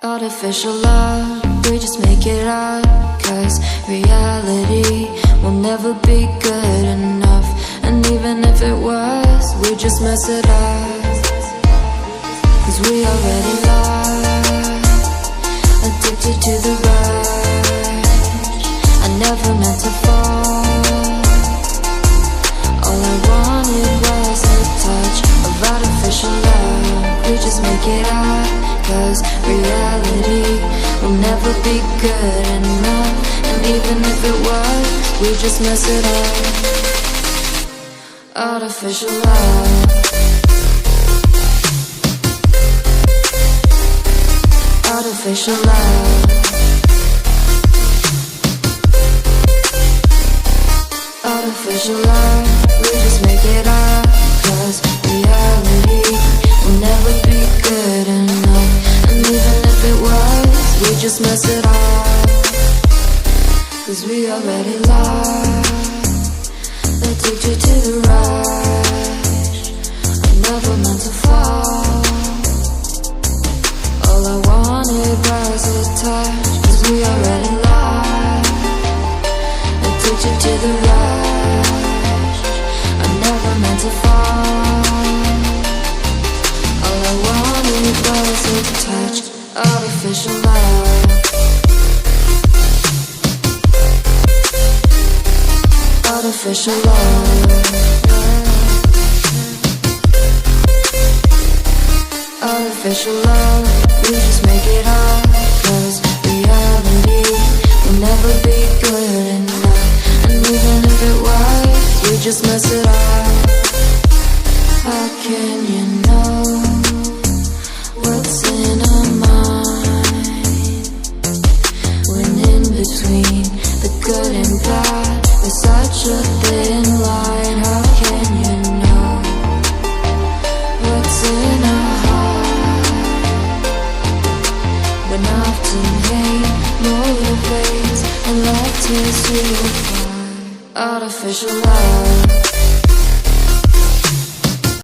Artificial love, we just make it up, 'cause reality will never be good enough. And even if it was, we just mess it up, 'cause we already lost, addicted to the rush. I never meant to fall. All I wanted was a touch of artificial love. We just make it up, 'cause reality will never be good enough. And even if it was, we just mess it up. Artificial love, artificial love, artificial love. We just make it up, 'cause reality will never be good enough. And even if it was, we just mess it up, 'cause we already lost, addicted to the rush. I never meant to fall. All I wanted was a touch, 'cause we already lost, addicted to the rush. I never meant to fall. All I wanted was a touch, artificial love, artificial love, artificial love. We just make it up, 'cause reality will never be good enough. And even if it was, we just mess it up. How can you know what's in our mind, when in between the good and bad there's such a thin line? How can you know what's in our heart, when often hate motivates and love tears you apart? Artificial love,